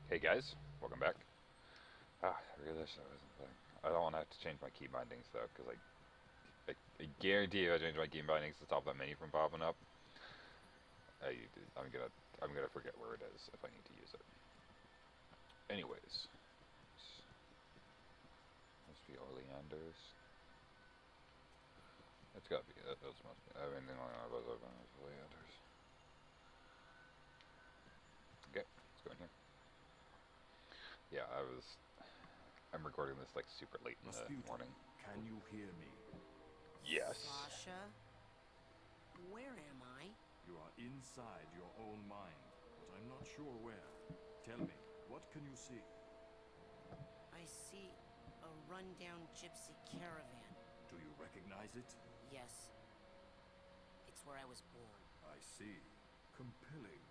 Hey guys, welcome back. I realized I wasn't playing. I don't want to have to change my key bindings though, because I guarantee if I change my key bindings to stop that menu from popping up, I, I'm gonna I'm gonna forget where it is if I need to use it. Anyways, must be Oleanders. It's gotta be that. Those must be. Everything on those open is Oleanders. Okay, let's go in here. Yeah, I'm recording this like super late in the Rasputin, morning. can you hear me? Yes. Sasha? Where am I? You are inside your own mind, but I'm not sure where. Tell me, what can you see? I see a rundown gypsy caravan. Do you recognize it? Yes, it's where I was born. I see. Compelling.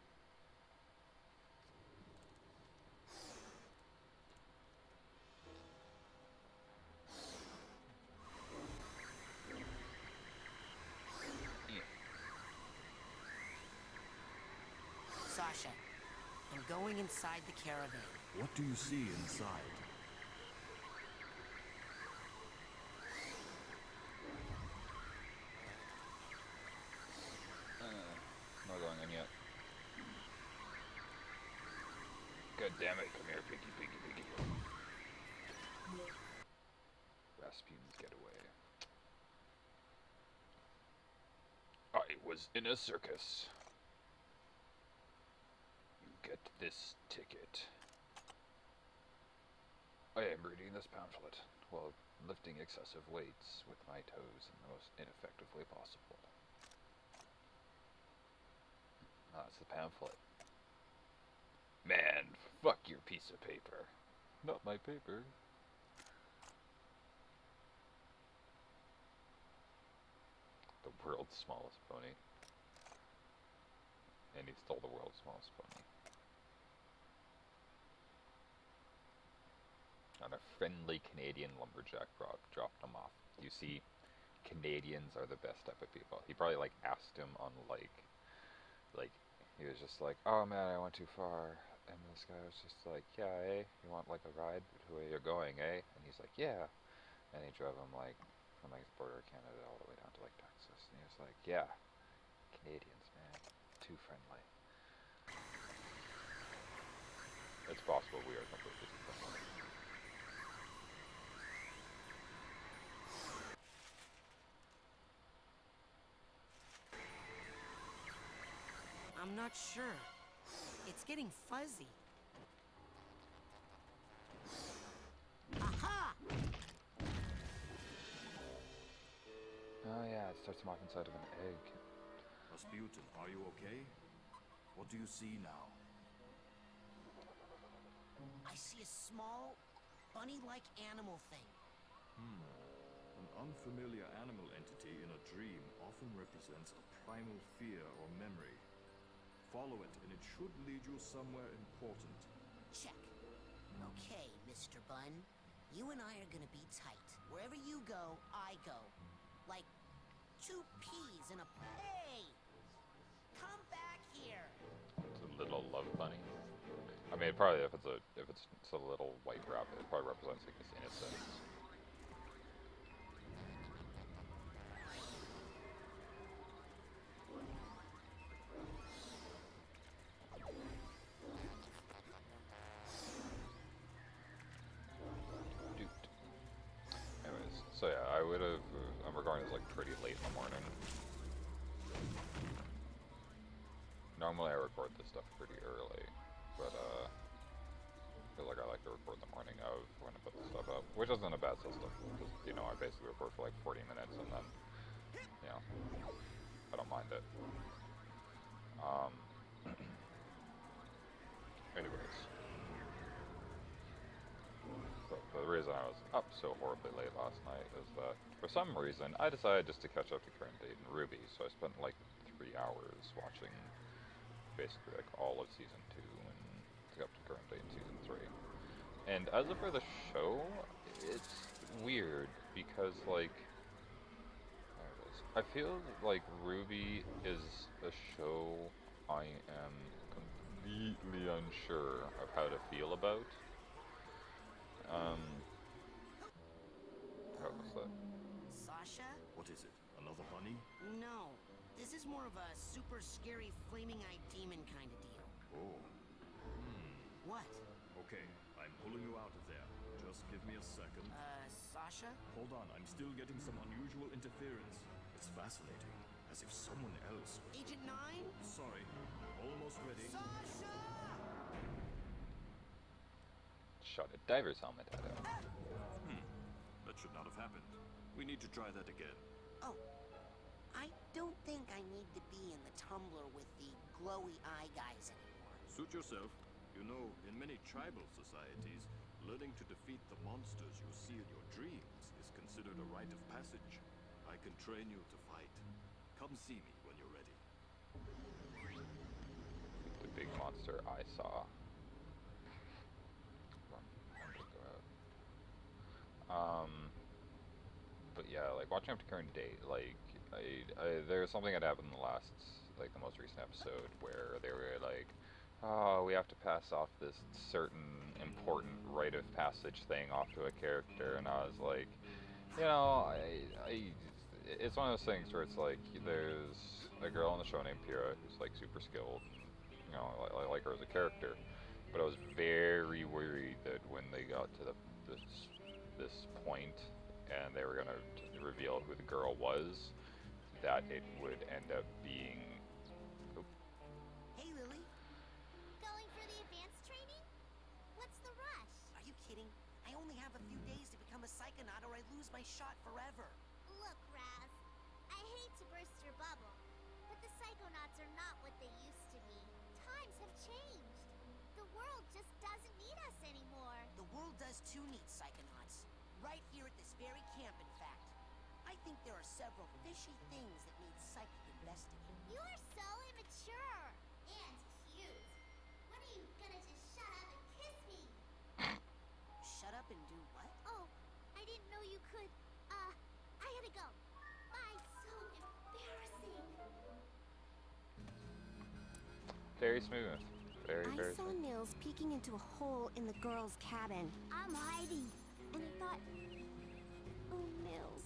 Yeah. Sasha, I'm going inside the caravan. What do you see inside? Not going in yet. God damn it! Come here, piggy. Rasputin's getaway. I was in a circus. You get this ticket. I am reading this pamphlet while lifting excessive weights with my toes in the most ineffective way possible. Ah, it's the pamphlet. Man, fuck your piece of paper. Not my paper. The world's smallest pony. And he stole the world's smallest pony. And a friendly Canadian lumberjack dropped him off. You see, Canadians are the best type of people. He probably like asked him on like he was just like, oh man, I went too far. And this guy was just like, yeah, eh? You want like a ride to where you're going, eh? And he's like, yeah. And he drove him like from like the border of Canada all the way down to like Texas. And he was like, yeah, Canadians, man, too friendly. It's possible we are completely too friendly. I'm not sure. It's getting fuzzy. Aha! Oh yeah, it starts him off inside of an egg. Rasputin, are you okay? What do you see now? I see a small, bunny-like animal thing. An unfamiliar animal entity in a dream often represents a primal fear or memory. Follow it, and it should lead you somewhere important. Check. Okay, Mr. Bun. You and I are gonna be tight. Wherever you go, I go. Like two peas in a... Hey! Come back here! It's a little love bunny. I mean, probably if it's a little white rabbit, it probably represents like his innocence. Dude. Anyways, so yeah, I'm recording this like pretty late in the morning. Normally I record this stuff pretty early, but I feel like I like to record the morning of when I put the stuff up, which isn't a bad system, because, you know, I basically record for like 40 minutes and then, you know, I don't mind it. Um, anyways. But the reason I was up so horribly late last night is that, for some reason, I decided just to catch up to current date in Ruby, so I spent like 3 hours watching basically like all of Season 2 and to up to current date in Season 3. And as for the show, it's weird because like there it is. I feel like Ruby is a show I am completely unsure of how to feel about. Um, what was that? Sasha? What is it? Another bunny? No. This is more of a super scary flaming-eyed demon kind of deal. Oh. What? Okay, I'm pulling you out of there. Just give me a second. Sasha? Hold on, I'm still getting some unusual interference. It's fascinating, as if someone else... Agent 9? Sorry, almost ready. Sasha! Shot a diver's helmet at him. That should not have happened. We need to try that again. Oh. I don't think I need to be in the tumbler with the glowy eye guys anymore. Suit yourself. You know, in many tribal societies, learning to defeat the monsters you see in your dreams is considered a rite of passage. I can train you to fight. Come see me when you're ready. The big monster I saw. But yeah, like watching up to current date, like there's something that happened in the last, like the most recent episode where they were like, oh, we have to pass off this certain important rite of passage thing off to a character, and I was like, you know, it's one of those things where it's like there's a girl on the show named Pyrrha who's like super skilled, and, you know, I like her as a character, but I was very worried that when they got to this point and they were gonna reveal who the girl was, that it would end up being. Oop. Hey, Lily. Going for the advanced training? What's the rush? Are you kidding? I only have a few days to become a Psychonaut or I lose my shot forever. Look, Raz, I hate to burst your bubble, but the Psychonauts are not what they used to be. Times have changed. The world just doesn't need us anymore. The world does too need Psychonauts. Right here at this very camp, in fact. I think there are several fishy things that need psychic investigating. You're so immature. And cute. When are you gonna just shut up and kiss me? Shut up and do what? Oh, I didn't know you could. I gotta go. Bye, so embarrassing. Very smooth. Very I saw smooth. Nils peeking into a hole in the girl's cabin. I'm hiding. And I thought, oh, Nils,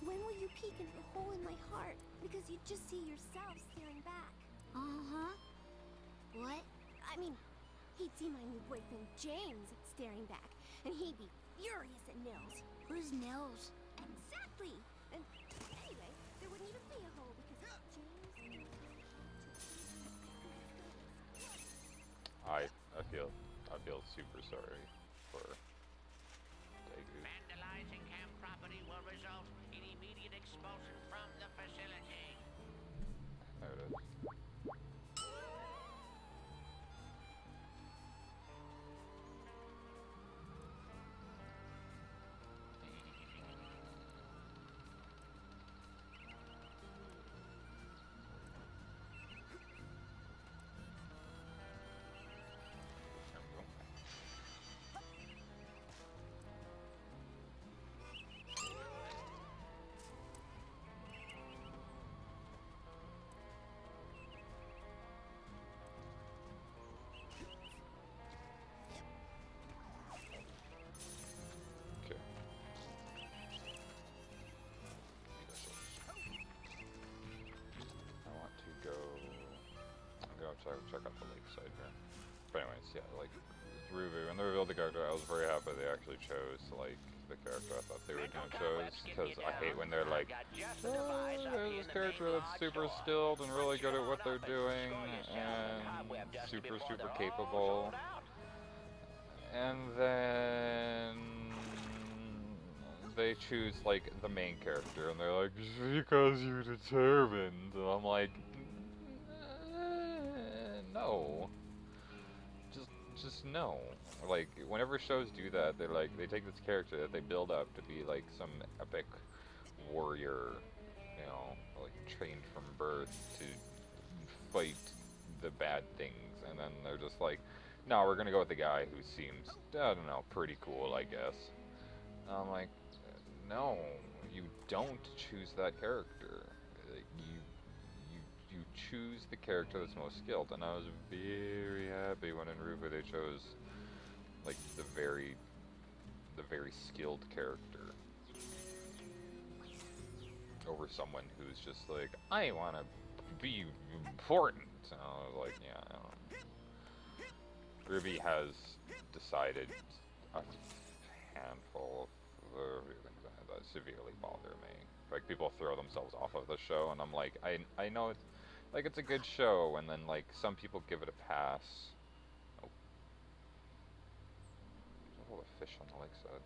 when will you peek into the hole in my heart? Because you just see yourself staring back. Uh-huh. What? I mean, he'd see my new boyfriend James staring back, and he'd be furious at Nils. Who's Nils? Exactly. And anyway, there wouldn't even be a hole because James... I feel super sorry for Daegu. Vandalizing camp property will result in immediate expulsion from the facility. There it is. Okay. I want to go. I'm gonna check out the lakeside here. But anyways, yeah, like Ruby, when they revealed the character, I was very happy they actually chose like the character I thought they were gonna choose, because I hate when they're like, oh, there's this character that's super skilled and really good at what they're doing and super capable, and then they choose like the main character and they're like, because you're determined, and I'm like, no, just no. Like whenever shows do that, they're like, they take this character that they build up to be like some epic warrior, you know, like trained from birth to fight the bad things, and then they're just like, no, we're gonna go with the guy who seems, I don't know, pretty cool, I guess. And I'm like, no, you don't choose that character. Like, you choose the character that's most skilled, and I was very happy when in Ruby they chose like the very skilled character over someone who's just like, I want to be important. And I was like, yeah, I don't know. Ruby has decided a handful of things that severely bother me. Like, people throw themselves off of the show, and I'm like, I know it's like it's a good show, and then like some people give it a pass. Oh, there's a whole fish on the lakeside.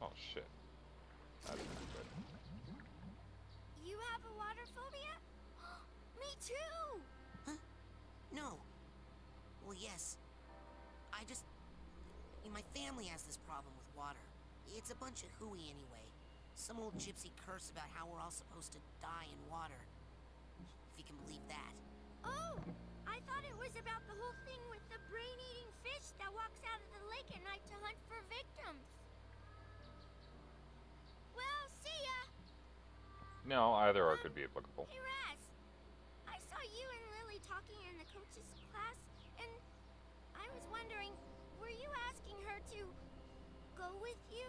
Oh shit, that's not good. You have a water phobia? Me too! Huh? No. Well, yes. My family has this problem with water. It's a bunch of hooey anyway. Some old gypsy curse about how we're all supposed to die in water. If you can believe that. Oh! I thought it was about the whole thing with the brain-eating fish that walks out of the lake at night to hunt for victims. Well, see ya! No, either or could be applicable. Hey, Raz. I saw you and Lily talking in the coach's class, and I was wondering, were you asking her to go with you?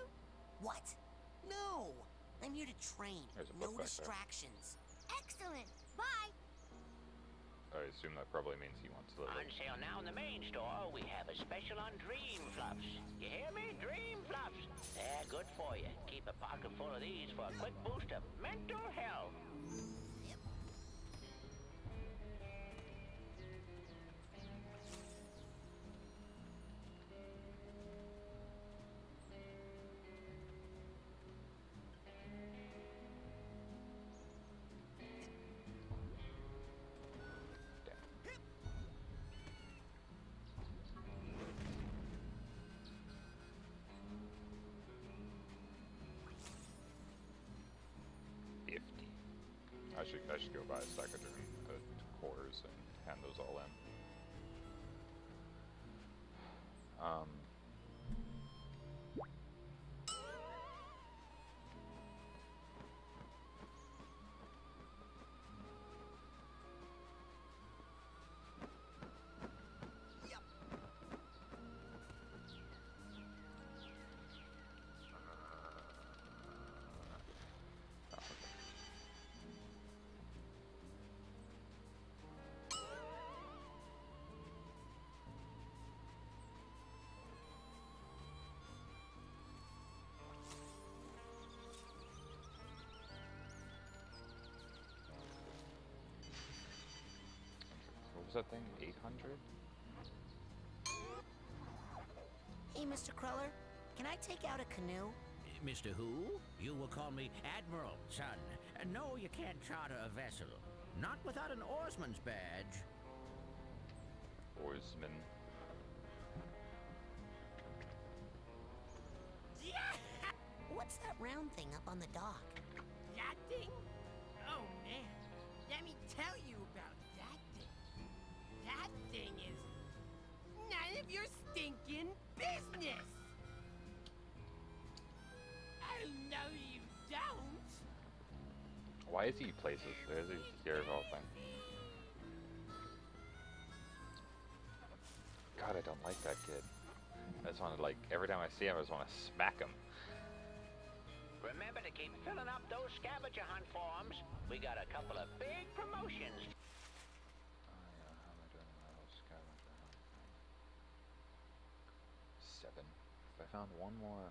What? No! I'm here to train. There's a No book back there. distractions. Excellent. Bye. I assume that probably means he wants to On like, sale now in the main store, we have a special on Dream Fluffs. You hear me? Dream Fluffs. They're good for you. Keep a pocket full of these for a quick boost of mental health. I should go buy a stack of cores and hand those all in. What was that thing? 800? Hey, Mr. Cruller, can I take out a canoe? Mr. Who? You will call me Admiral, son. No, you can't charter a vessel. Not without an oarsman's badge. Oarsman. What's that round thing up on the dock? That thing? Oh man, let me tell you about that thing. That thing is none of your stinking business. Oh no, you don't. Why is he places? There's a scary whole thing. God, I don't like that kid. I just want to, like, every time I see him, I just want to smack him. Remember to keep filling up those scavenger hunt forms. We got a couple of big promotions. Oh, yeah, how am I doing in my little scavenger hunt thing? 7. If I found one more,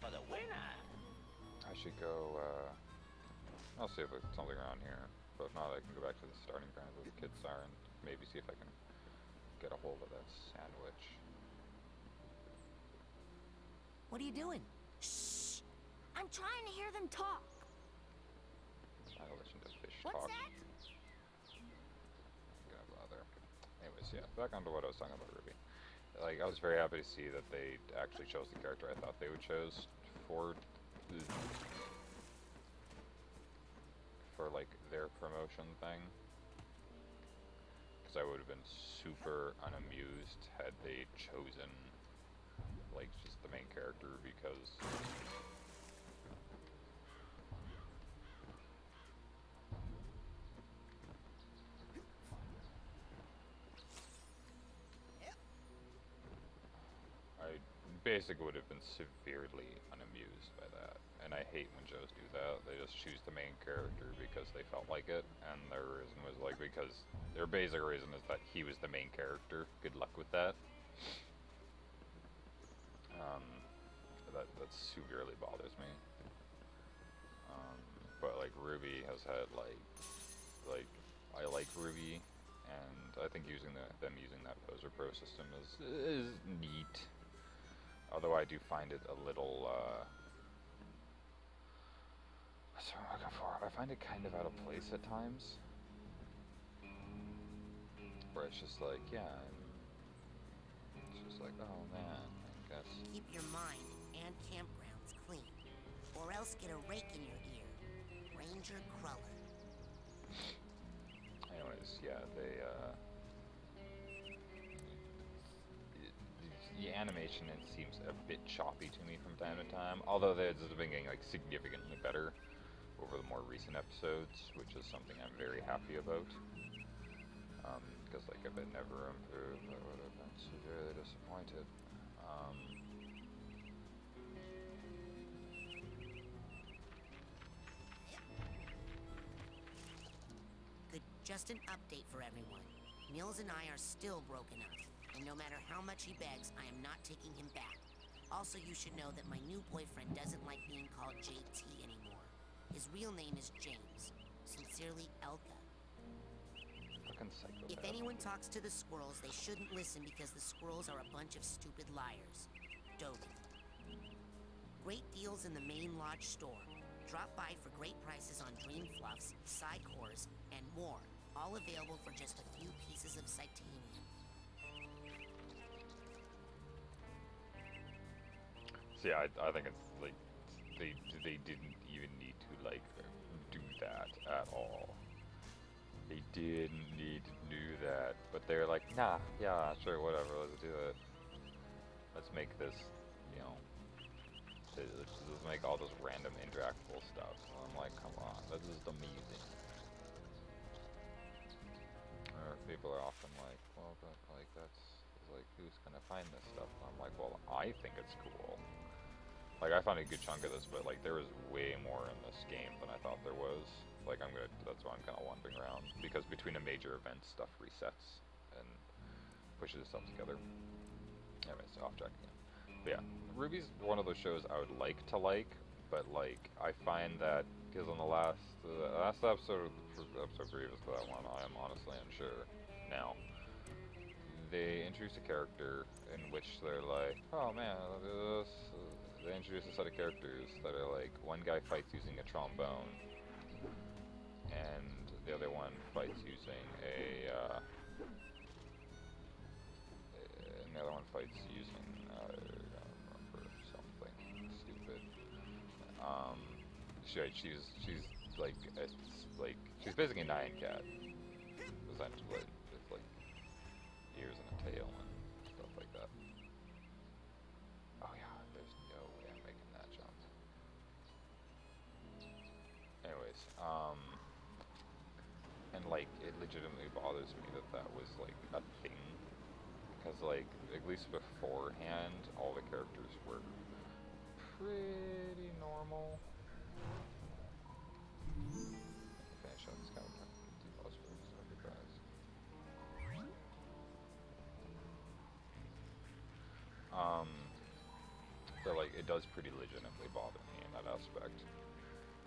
For the winner. I should go, I'll see if there's something around here. But if not, I can go back to the starting ground where the kids are and maybe see if I can get a hold of that sandwich. What are you doing? Shh! I'm trying to hear them talk. I listen to fish What's talk. that? Gonna bother. Anyways, yeah, back onto what I was talking about Ruby. Like, I was very happy to see that they actually chose the character I thought they would choose for like their promotion thing. Because I would have been super unamused had they chosen like just the main character because I basically would have been severely unamused by that. And I hate when shows do that. They just choose the main character because they felt like it, and their reason was like because their basic reason is that he was the main character. Good luck with that. That severely bothers me. But like Ruby has had like I like Ruby, and I think them using that poser pro system is neat. Although I do find it a little what's what I'm looking for? I find it kind of out of place at times, where it's just like it's just like oh man, I guess. Keep your mind and campgrounds clean, or else get a rake in your ear. Ranger Cruller. Anyways, yeah, the animation it seems a bit choppy to me from time to time. Although it's been getting like significantly better over the more recent episodes, which is something I'm very happy about. Because like if it never improved, I would have been severely disappointed. Good, just an update for everyone. Mills and I are still broken up, and no matter how much he begs, I am not taking him back. Also, you should know that my new boyfriend doesn't like being called JT anymore. His real name is James. Sincerely, Elka. Fucking psychopath. If anyone talks to the squirrels, they shouldn't listen because the squirrels are a bunch of stupid liars. Dogan. Great deals in the main lodge store. Drop by for great prices on Dream Fluffs, Psycores, and more. All available for just a few pieces of titanium. See, I think it's like they didn't even need to like do that at all. They didn't need to do that, but they're like, nah, yeah, sure, whatever, let's do it. Let's make this, you know, let's just make all this random interactable stuff. And I'm like, come on, this is amusing. Or people are often like, well, but like that's like who's gonna find this stuff? And I'm like, well, I think it's cool. Like I found a good chunk of this, but like there was way more in this game than I thought there was. Like that's why I'm kind of wandering around, because between a major event, stuff resets and pushes itself together. Anyways, off track again. But yeah, Ruby's one of those shows I would like to like, but like I find that because on the last episode, episode 3 was that one, I am honestly unsure now. They introduce a character in which they're like, oh man, I'll do this. They introduce a set of characters that are like, one guy fights using a trombone, and the other one fights using and the other one fights using, I don't remember, something stupid. She's like, she's basically a Nyan cat, essentially. It's like ears and a tail and stuff like that. Oh yeah, there's no way I'm making that jump. Anyways, and like it legitimately bothers me that that was like a thing, because like at least beforehand all the characters were pretty normal. Finish up this kind of so like it does pretty legitimately bother me in that aspect,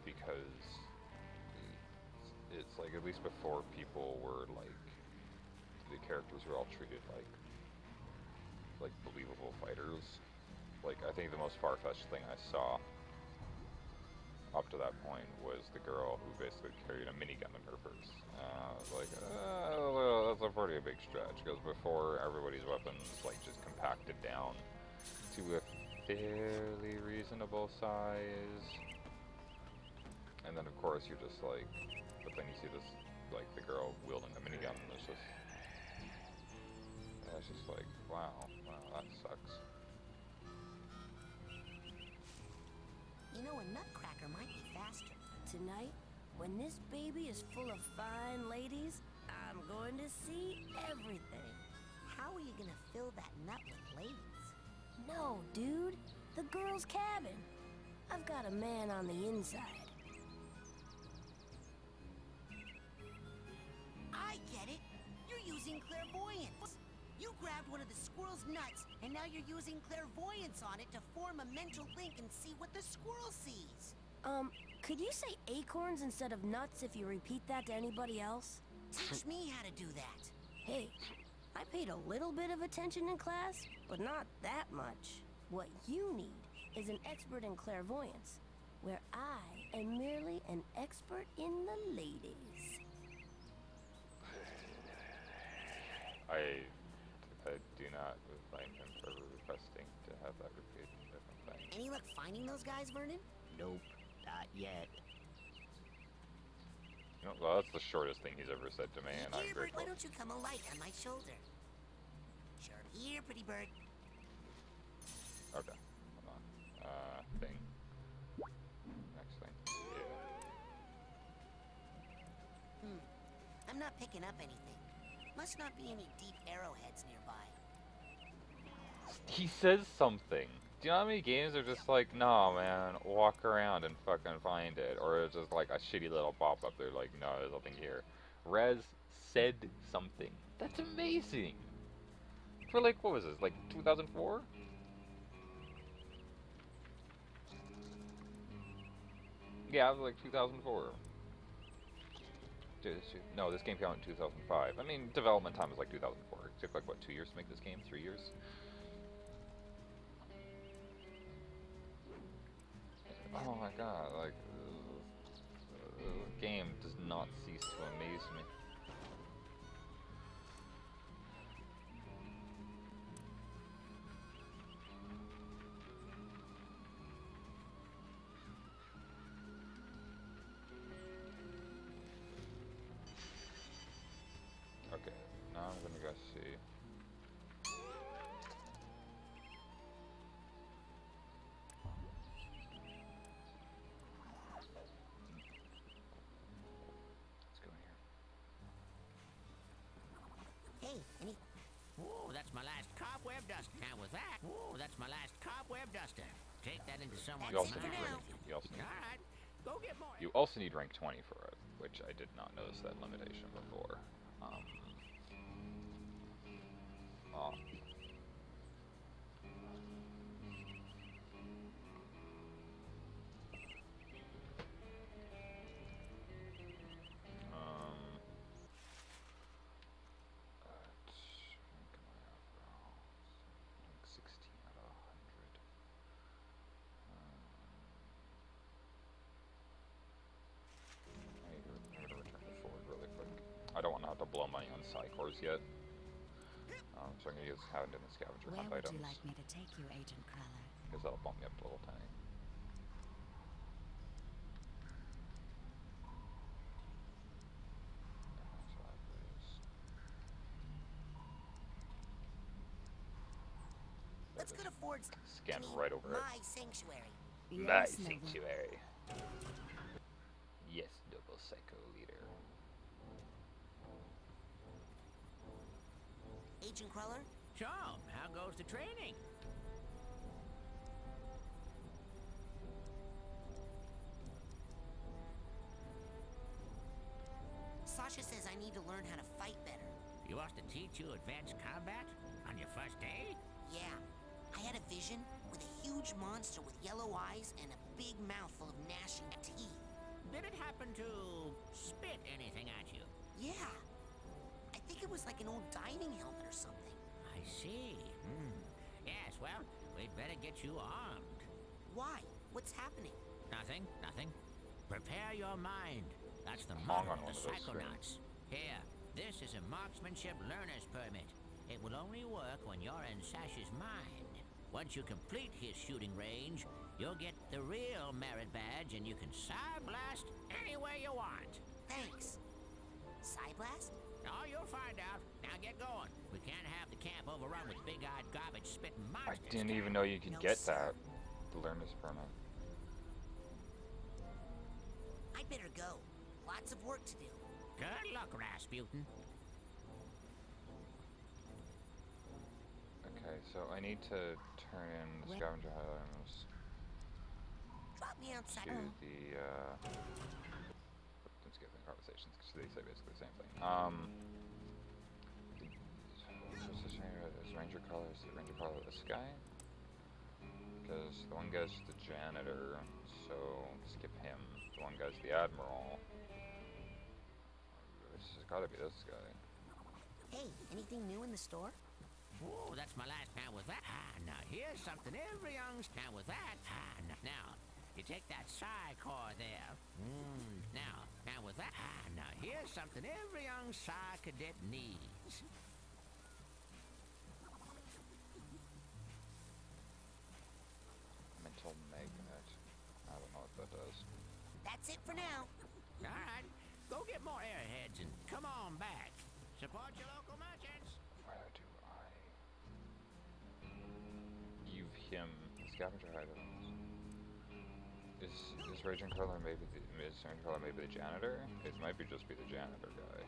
because it's like at least before people were like the characters were all treated like believable fighters. Like I think the most far-fetched thing I saw up to that point was the girl who basically carried a minigun in her purse. I was like, well, that's a pretty big stretch, because before everybody's weapons like just compacted down to a fairly reasonable size, and then of course you're just like, but then you see this like the girl wielding a minigun, and it's just like, wow, that sucks. You know, a nutcracker might be faster. Tonight, when this baby is full of fine ladies, I'm going to see everything. How are you gonna fill that nut with ladies? No, dude. The girl's cabin. I've got a man on the inside. I get it. You're using clairvoyance. You grabbed one of the squirrel's nuts, and now you're using clairvoyance on it to form a mental link and see what the squirrel sees. Could you say acorns instead of nuts if you repeat that to anybody else? Teach me how to do that. Hey, I paid a little bit of attention in class, but not that much. What you need is an expert in clairvoyance, where I am merely an expert in the ladies. I do not thank him for requesting to have that repeated in different things. Any luck finding those guys, Vernon? Nope, not yet. You know, well, that's the shortest thing he's ever said to me, and I'm Here, bird, grateful. why don't you come alight on my shoulder? Sure. Here, pretty bird. Okay, hold on. Thing. Next thing. Yeah. I'm not picking up anything. Must not be any deep arrowheads nearby. He says something. Do you know how many games are just like, nah, man, walk around and fucking find it? Or it's just like a shitty little pop-up. They're like, no, there's nothing here. Rez said something. That's amazing. For like, what was this, like 2004? Yeah, it was like 2004. No, this game came out in 2005. I mean, development time was like 2004. It took like, what, 2 years to make this game? 3 years? Oh my god, like, this game does not cease to amaze me. Okay, now I'm gonna go see. Let's go here. Hey, any... Whoa, that's my last cobweb duster. Now with that, whoa, that's my last cobweb duster. Take that into someone's You also That's it need for rank. now. You also need, All right, go get more. you also need rank 20 for it, which I did not notice that limitation before. Oh. Like 16 out of 100. I'm gonna return to Ford really quick. I don't want to have to blow money on Psychors yet. So I'm gonna use having in the scavenger Where hunt would items. you like me to take you, Agent Cruller? Because that'll bump me up to level 10. Let's go to Ford's... Scan right over it. my sanctuary. My Yes, Nova. sanctuary. Yes, double psycho leader. Agent Cruller? So, how goes the training? Sasha says I need to learn how to fight better. You wants to teach you advanced combat on your first day? Yeah. I had a vision with a huge monster with yellow eyes and a big mouth full of gnashing teeth. Did it happen to spit anything at you? Yeah. I think it was like an old diving helmet or something. I see. Yes, well, we'd better get you armed. Why? What's happening? Nothing, nothing. Prepare your mind. That's the Hang motto on of one the of those Psychonauts. Here, this is a marksmanship learner's permit. It will only work when you're in Sash's mind. Once you complete his shooting range, you'll get the real merit badge and you can Psyblast anywhere you want. Thanks. Psyblast? Oh, you'll find out. Now get going. We can't have the camp overrun with big-eyed garbage-spitting I monsters. didn't even know you could No, get sir. that. The learner's permit. I'd better go. Lots of work to do. Good luck, Rasputin. Okay, so I need to turn in the scavenger items Drop me outside. to the skipping conversations because they say basically the same thing. What's this ranger color? Is the ranger color this guy? Because the one guy's the janitor, so skip him. The one guy's the admiral. This has got to be this guy. Hey, anything new in the store? Whoa, that's my last. Now with that, now here's something every young. Now with that, now you take that Psy-core there. Now with that, now here's something every young Psy cadet needs. Mental magnet. I don't know what that does. That's it for now. All right, go get more airheads and come on back. Support your local merchants. Where do I give him the scavenger items? Is Raging Color maybe the janitor? It might just be the janitor guy.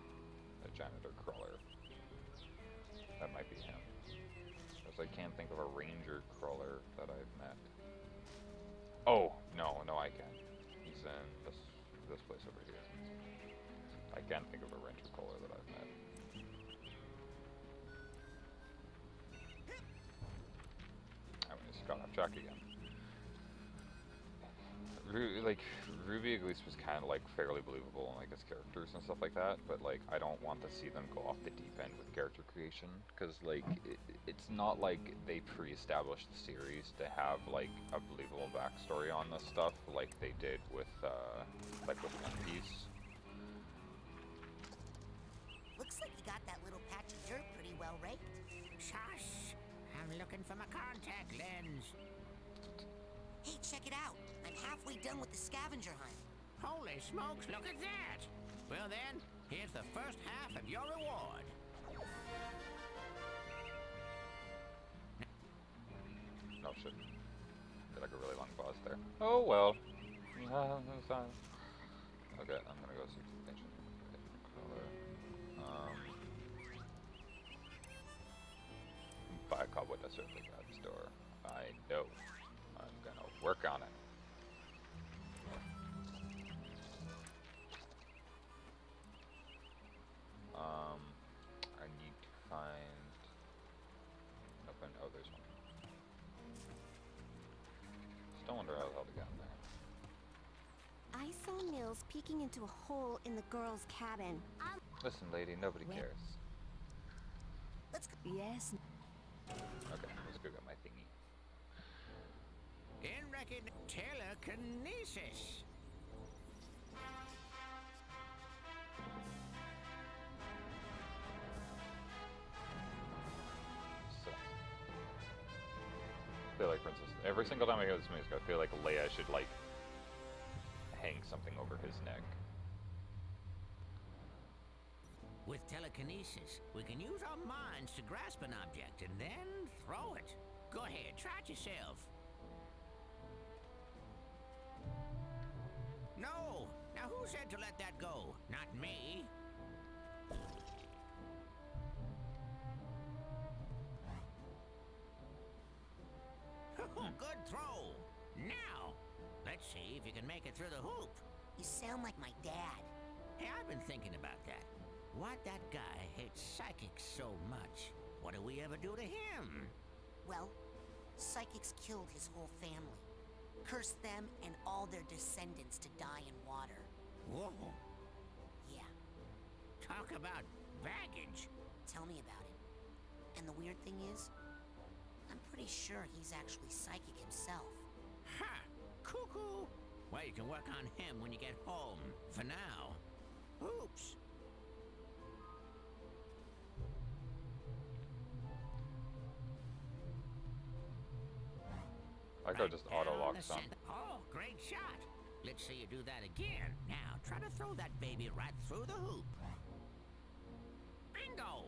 The janitor crawler. That might be him. Because I can't think of a ranger crawler that I've met. Oh, no, I can. He's in this place over here. I can't think of a ranger crawler that I've met. I mean, it's got off track again. Like, Ruby at least was kind of like fairly believable in like his characters and stuff like that, but like I don't want to see them go off the deep end with character creation, because like it's not like they pre-established the series to have like a believable backstory on this stuff like they did with One Piece. Looks like you got that little patch of dirt pretty well raked. Shush! I'm looking for my contact lens. Hey, check it out. I'm halfway done with the scavenger hunt. Holy smokes, look at that! Well then, here's the first half of your reward. Oh shit. Did like a really long pause there. Oh well. Okay, I'm gonna go see ancient color. Buy a cobweb desert at the grab store. I know. I'm gonna work on it. I need to find. Oh, there's one. Still wonder how the hell to get in there. I saw Nils peeking into a hole in the girls' cabin. Listen, lady, nobody cares. Let's go. Yes. Okay, let's go get my thingy. In record telekinesis. So, I feel like Princess. Every single time I hear this music, I feel like Leia should like hang something over his neck. With telekinesis, we can use our minds to grasp an object and then throw it. Go ahead, try it yourself. No! Now who said to let that go? Not me. Good throw. Now, let's see if you can make it through the hoop. You sound like my dad. Hey, I've been thinking about that. Why'd that guy hate psychics so much? What do we ever do to him? Well, psychics killed his whole family. Cursed them and all their descendants to die in water. Whoa. Yeah, Talk about baggage. tell me about it. And the weird thing is, I'm pretty sure he's actually psychic himself. Ha! Cuckoo! Well, you can work on him when you get home. For now. Oops. I could just auto lock some. Oh, great shot. Let's see you do that again. Now, try to throw that baby right through the hoop. Bingo!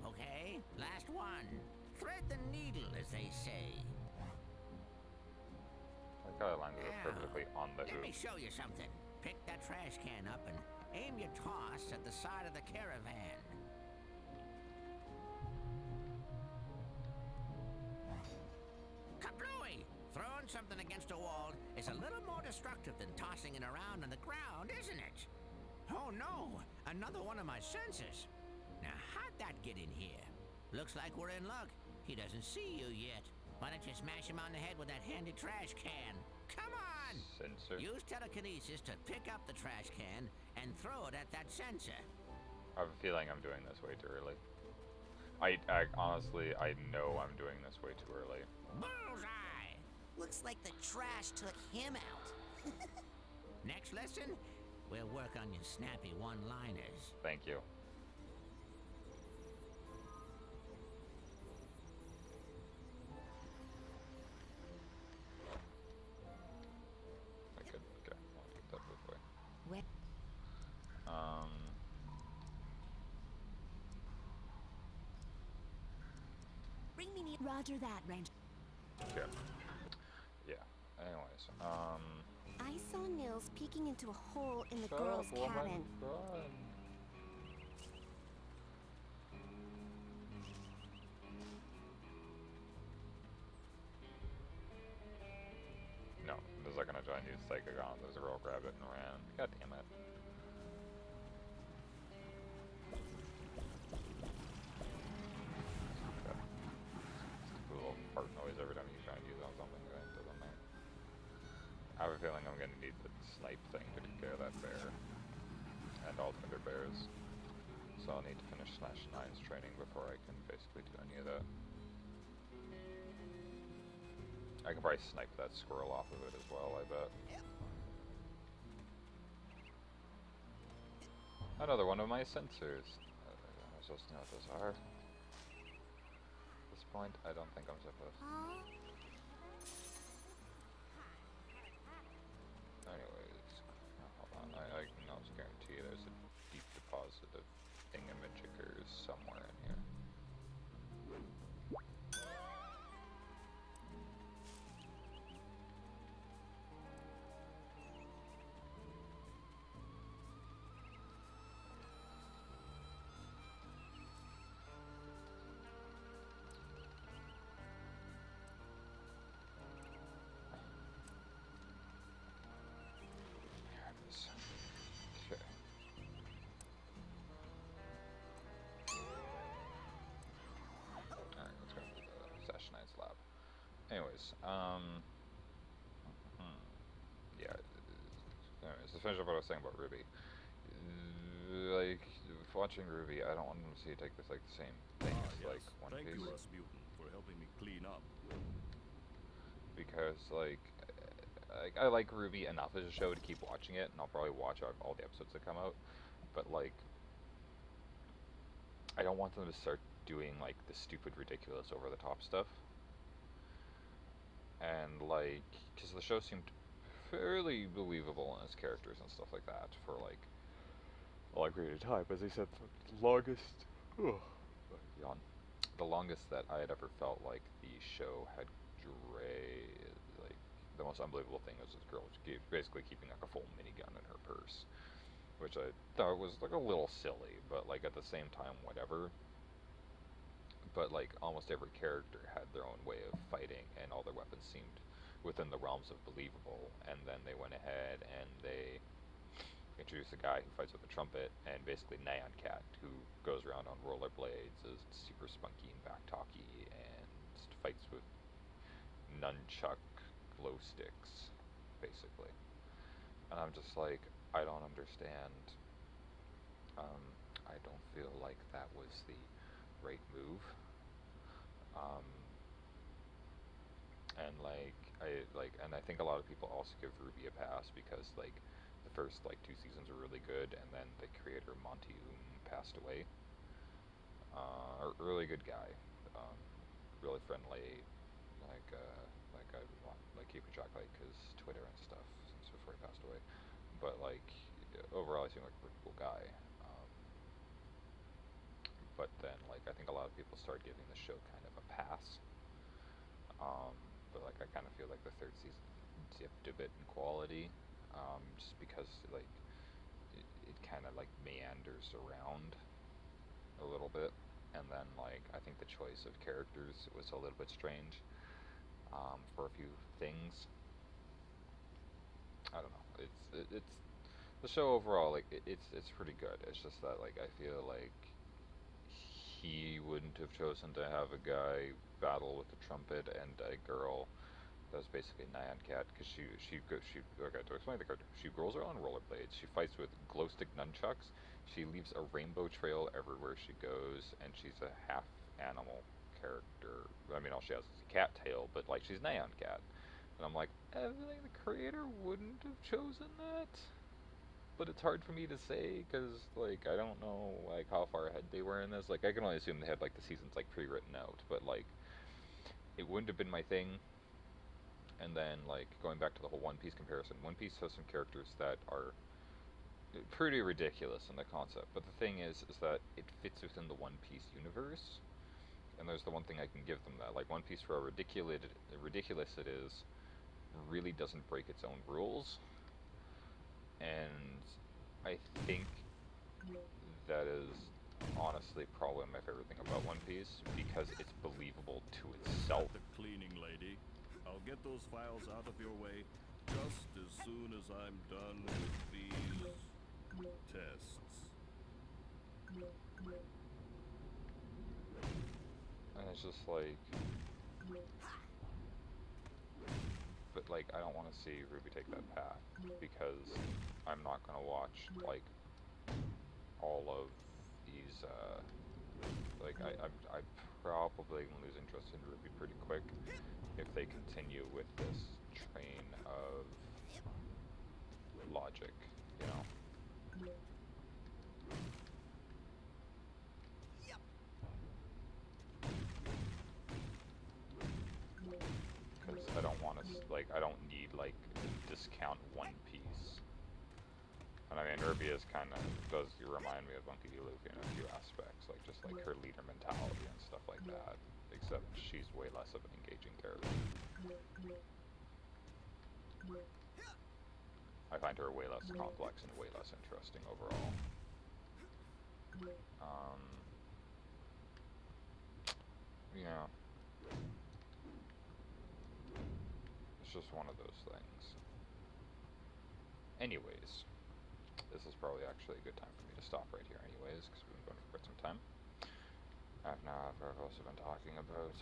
Okay, last one. Thread the needle, as they say. I got it landed Now, perfectly on the let me hoop. show you something. Pick that trash Aim your toss at the side of the caravan. Kablooey! Throwing something against a wall is a little more destructive than tossing it around on the ground, isn't it? Oh no! Another one of my sensors! Now how'd that get in here? Looks like we're in luck. He doesn't see you yet. Why don't you smash him on the head with that handy trash can? Come on! Sensor? Use telekinesis to pick up the trash can and throw it at that sensor. I have a feeling I'm doing this way too early. I honestly, I know I'm doing this way too early. Bullseye! Looks like the trash took him out. Next lesson, we'll work on your snappy one-liners. Thank you. I could, okay, I'll get that this way. Where? Bring me near. Roger that, Ranger. Okay. Yeah. Anyways, I saw Nils peeking into a hole in the shut girls' up, woman. cabin. Run. No, the second I tried to use Psychonauts, this girl grabbed it and ran. God damn it. Okay. Stupid little fart noise every time you try and use it on something that doesn't matter. I have a feeling I'm gonna need the snipe thing to take care of that bear. And all the other bears. So I'll need to finish Slash 9's training before I can basically do any of that. I can probably snipe that squirrel off of it as well, I bet. Another one of my sensors. I'm supposed to know what those are. At this point, I don't think I'm supposed to. Anyways, hold on. I can almost guarantee there's a deep deposit of thingamajiggers somewhere in here. There it is. Okay. Alright, let's go to the Session Night's lab. Anyways, yeah. Anyways, to finish up what I was saying about Ruby. Like, watching Ruby, I don't want them to see it take this, like, the same thing as, like, One Thank Piece. you, Rasputin, for helping me clean up. Because, like, I like Ruby enough as a show to keep watching it, and I'll probably watch out all the episodes that come out. But, like, I don't want them to start doing, like, the stupid, ridiculous, over-the-top stuff. And, like, because the show seemed fairly believable in its characters and stuff like that for, like, a long period of time. As I said, the longest... yawn. The longest that I had ever felt like the show had like, the most unbelievable thing was this girl was basically keeping, like, a full minigun in her purse. Which I thought was, like, a little silly, but, like, at the same time, whatever. But, like, almost every character had their own way of fighting, and all their weapons seemed within the realms of believable. And then they went ahead and they introduced a guy who fights with a trumpet, and basically Nyan Cat, who goes around on rollerblades, is super spunky and back-talky, and fights with nunchuck glow sticks, basically. And I'm just like, I don't understand. I don't feel like that was the right move. And I think a lot of people also give Ruby a pass because, like, the first, like, 2 seasons were really good, and then the creator Monty passed away. Really good guy, really friendly, like I like keeping track, like, his Twitter and stuff since before he passed away. But, like, overall, he seemed like a pretty cool guy. But then, like, I think a lot of people started giving the show kind of a pass. But, like, I kind of feel like the 3rd season dipped a bit in quality, just because, like, it kind of like meanders around a little bit, and then like I think the choice of characters was a little bit strange for a few things. I don't know. It's the show overall, like it's pretty good. It's just that like I feel like he wouldn't have chosen to have a guy battle with a trumpet and a girl that's basically Nyan Cat, because she okay, to explain the character, she rolls around on rollerblades, she fights with glow stick nunchucks, she leaves a rainbow trail everywhere she goes, and she's a half animal character. I mean, all she has is a cat tail, but like she's Nyan Cat, and I'm like, I feel like the creator wouldn't have chosen that. But it's hard for me to say because like I don't know like how far ahead they were in this. Like I can only assume they had like the seasons like pre-written out, but like it wouldn't have been my thing. And then like going back to the whole One Piece comparison, One Piece has some characters that are pretty ridiculous in the concept. But the thing is that it fits within the One Piece universe. And there's the one thing I can give them, that like One Piece, for how ridiculous it is, really doesn't break its own rules. And I think that is honestly probably my favorite thing about One Piece, because it's believable to itself. The cleaning lady. I'll get those files out of your way just as soon as I'm done with these tests. And it's just like, but like I don't want to see Ruby take that path, because I'm not gonna watch like all of these. Like I probably gonna lose interest in Ruby pretty quick if they continue with this train of logic, you know. Because I don't want to like I don't need like discount One Piece. And I mean, Ruby is kind of does remind me of Monkey D. Luffy in a few aspects, like just like her leader mentality and stuff like that. Except she's way less of an engaging character. I find her way less complex and way less interesting overall. Yeah. It's just one of those things. Anyways, this is probably actually a good time for me to stop right here anyways, because we've been going for quite some time. I've also been talking about,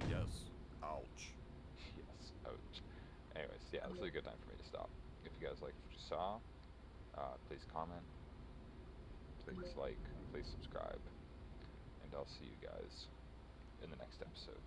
Yes. Ouch. yes, ouch. Anyways, yeah, this is a good time for me to stop. If you guys liked what you saw, please comment, please like, please subscribe, and I'll see you guys in the next episode.